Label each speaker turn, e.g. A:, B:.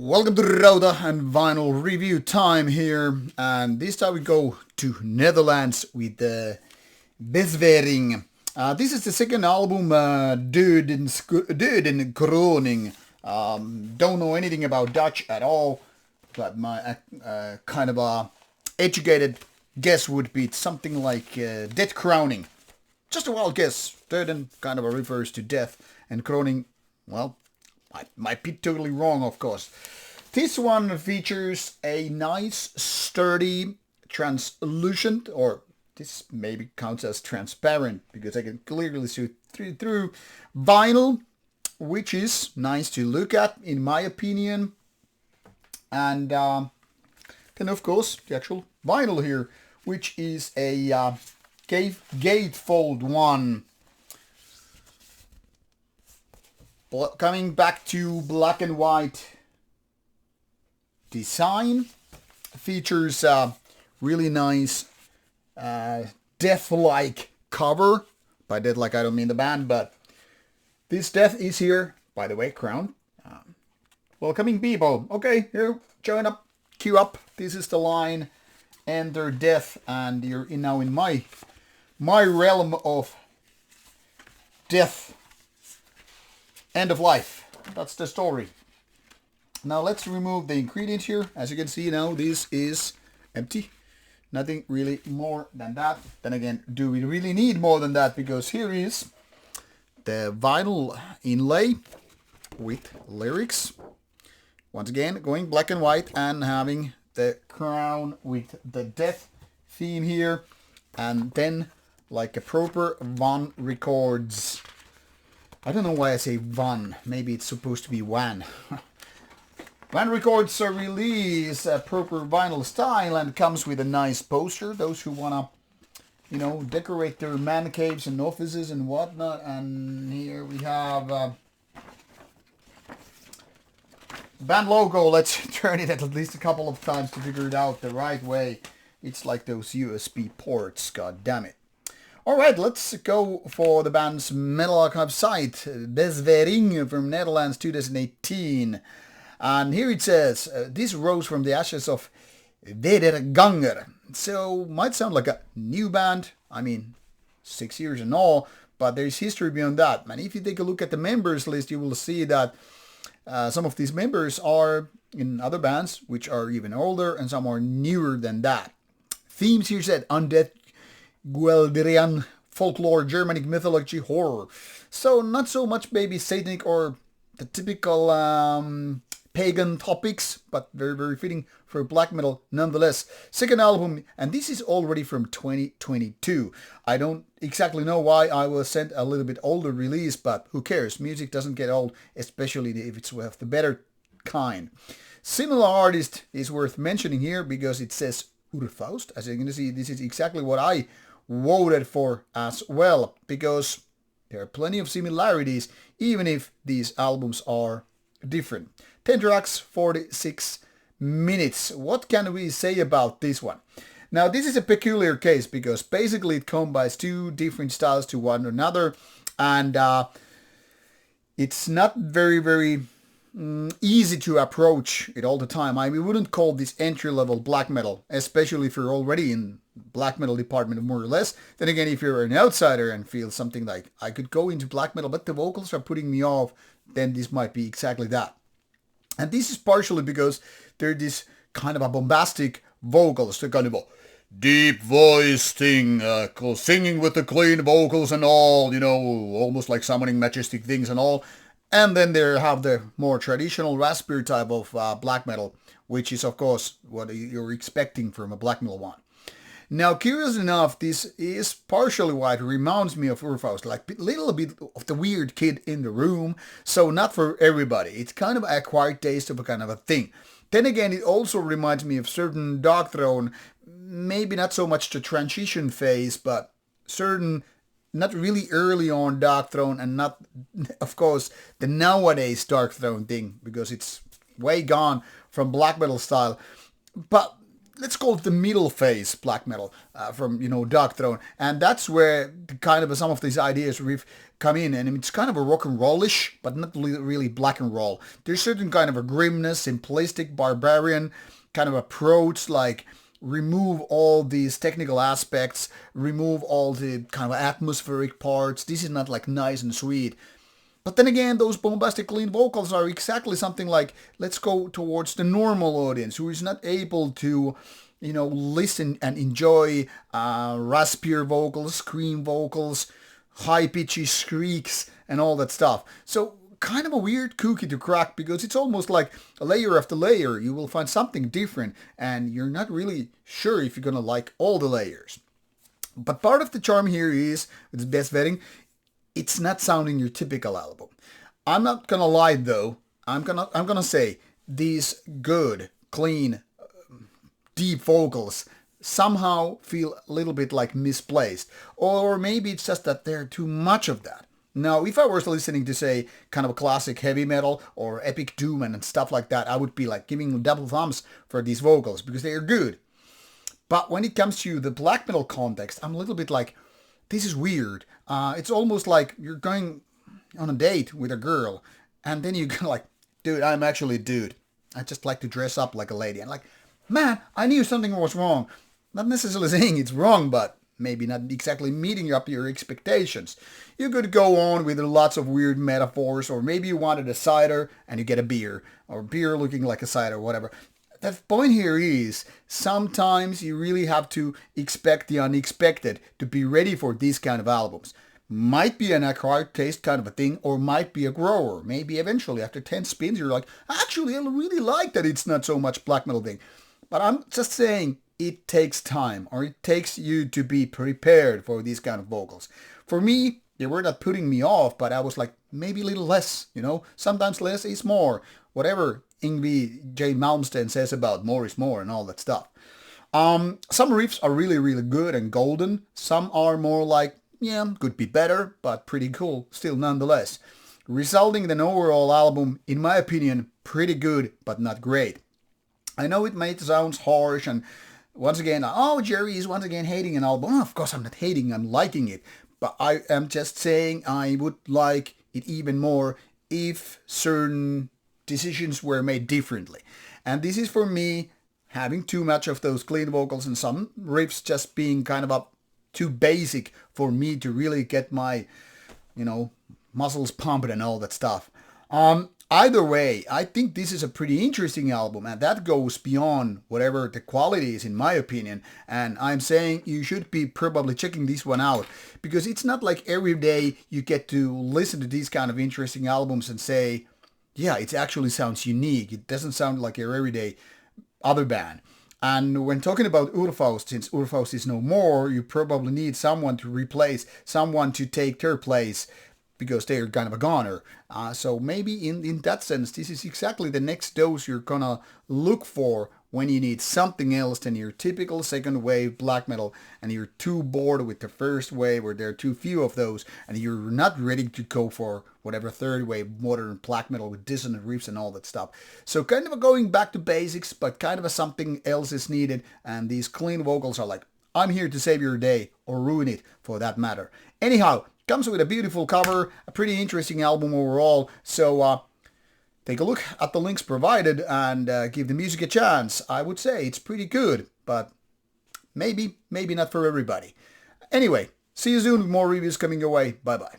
A: Welcome to Rauta and vinyl review time here, and this time we go to Netherlands with Bezwering. This is the second album, Dodenkroning. Don't know anything about Dutch at all, but my kind of educated guess would be something like death crowning. Just a wild guess. Doden kind of refers to death, and kroning, well, I might be totally wrong, of course. This one features a nice, sturdy, translucent, or this maybe counts as transparent because I can clearly see through vinyl, which is nice to look at, in my opinion. And then, of course, the actual vinyl here, which is a gatefold one. Coming back to black and white design, features really nice death-like cover. By death-like I don't mean the band, but this death is here, by the way, crown. Welcoming people. Okay, here, join up, queue up. This is the line, enter death, and you're now in my realm of death. End of life. That's the story. Now let's remove the ingredients here. As you can see now, this is empty. Nothing really more than that. Then again, do we really need more than that? Because here is the vinyl inlay with lyrics. Once again, going black and white and having the crown with the death theme here. And then like a proper Ván Records. I don't know why I say Van. Maybe it's supposed to be Van. Ván Records release a proper vinyl style and comes with a nice poster. Those who wanna, decorate their man caves and offices and whatnot. And here we have band logo. Let's turn it at least a couple of times to figure it out the right way. It's like those USB ports. God damn it. Alright, let's go for the band's Metal Archive site, Bezwering from Netherlands 2018. And here it says, this rose from the ashes of Wederganger. So, might sound like a new band, 6 years and all, but there's history beyond that. And if you take a look at the members list, you will see that some of these members are in other bands, which are even older, and some are newer than that. Themes here said, undead, Guelderian, folklore, Germanic mythology, horror. So not so much maybe satanic or the typical pagan topics, but very, very fitting for black metal nonetheless. Second album, and this is already from 2022. I don't exactly know why I was sent a little bit older release, but who cares? Music doesn't get old, especially if it's with the better kind. Similar artist is worth mentioning here because it says Urfaust. As you can see, this is exactly what I voted for as well, because there are plenty of similarities even if these albums are different. 10 tracks, 46 minutes. What can we say about this one? Now this is a peculiar case because basically it combines two different styles to one another, and it's not very easy to approach it all the time. We wouldn't call this entry-level black metal, especially if you're already in black metal department more or less. Then again, if you're an outsider and feel something like, I could go into black metal, but the vocals are putting me off, then this might be exactly that. And this is partially because they're this kind of a bombastic vocals, the kind of a deep voice thing, singing with the clean vocals and all, almost like summoning majestic things and all. And then they have the more traditional raspberry type of black metal, which is of course what you're expecting from a black metal one. Now, curious enough, this is partially why it reminds me of Urfaust, like a little bit of the weird kid in the room, so not for everybody. It's kind of an acquired taste of a kind of a thing. Then again, it also reminds me of certain Dodenkroning, maybe not so much the transition phase, but certain not really early on Dodenkroning, and not, of course, the nowadays Dodenkroning thing, because it's way gone from black metal style. But let's call it the middle phase black metal from, you know, Dodenkroning. And that's where kind of some of these ideas we've come in. And it's kind of a rock and rollish, but not really black and roll. There's certain kind of a grimness, simplistic, barbarian kind of approach, like remove all these technical aspects, remove all the kind of atmospheric parts. This is not like nice and sweet. But then again, those bombastic clean vocals are exactly something like, let's go towards the normal audience who is not able to, you know, listen and enjoy raspier vocals, scream vocals, high pitchy shrieks and all that stuff. So kind of a weird cookie to crack, because it's almost like a layer after layer. You will find something different and you're not really sure if you're going to like all the layers. But part of the charm here is, with Bezwering, it's not sounding your typical album. I'm not gonna lie though. I'm gonna say these good, clean, deep vocals somehow feel a little bit like misplaced, or maybe it's just that there are too much of that. Now, if I was listening to, say, kind of a classic heavy metal or epic doom and stuff like that, I would be like giving double thumbs for these vocals because they are good. But when it comes to the black metal context, I'm a little bit like, this is weird. It's almost like you're going on a date with a girl and then you go like, dude, I'm actually a dude. I just like to dress up like a lady. And like, man, I knew something was wrong. Not necessarily saying it's wrong, but maybe not exactly meeting up your expectations. You could go on with lots of weird metaphors, or maybe you wanted a cider and you get a beer, or beer looking like a cider, whatever. The point here is, sometimes you really have to expect the unexpected to be ready for these kind of albums. Might be an acquired taste kind of a thing, or might be a grower. Maybe eventually after 10 spins you're like, actually I really like that it's not so much black metal thing. But I'm just saying it takes time, or it takes you to be prepared for these kind of vocals. For me, they were not putting me off, but I was like, maybe a little less, you know? Sometimes less is more. Whatever Yngwie J. Malmsteen says about more is more and all that stuff. Some riffs are really, really good and golden. Some are more like, yeah, could be better, but pretty cool still nonetheless. Resulting in an overall album, in my opinion, pretty good, but not great. I know it might sound harsh, and once again, oh, Jerry is once again hating an album. Oh, of course I'm not hating, I'm liking it. But I am just saying I would like it even more if certain decisions were made differently. And this is for me having too much of those clean vocals and some riffs just being kind of up too basic for me to really get my, you know, muscles pumping and all that stuff. Either way, I think this is a pretty interesting album, and that goes beyond whatever the quality is, in my opinion. And I'm saying you should be probably checking this one out, because it's not like every day you get to listen to these kind of interesting albums and say, yeah, it actually sounds unique. It doesn't sound like your everyday other band. And when talking about Urfaust, since Urfaust is no more, you probably need someone to replace, someone to take their place, because they're kind of a goner. So maybe in that sense, this is exactly the next dose you're gonna look for when you need something else than your typical second wave black metal, and you're too bored with the first wave, or there are too few of those, and you're not ready to go for whatever third wave modern black metal with dissonant riffs and all that stuff. So kind of a going back to basics, but kind of a something else is needed, and these clean vocals are like, I'm here to save your day, or ruin it for that matter. Anyhow, comes with a beautiful cover, a pretty interesting album overall, so take a look at the links provided and give the music a chance. I would say it's pretty good, but maybe not for everybody. Anyway, see you soon with more reviews coming your way. Bye bye.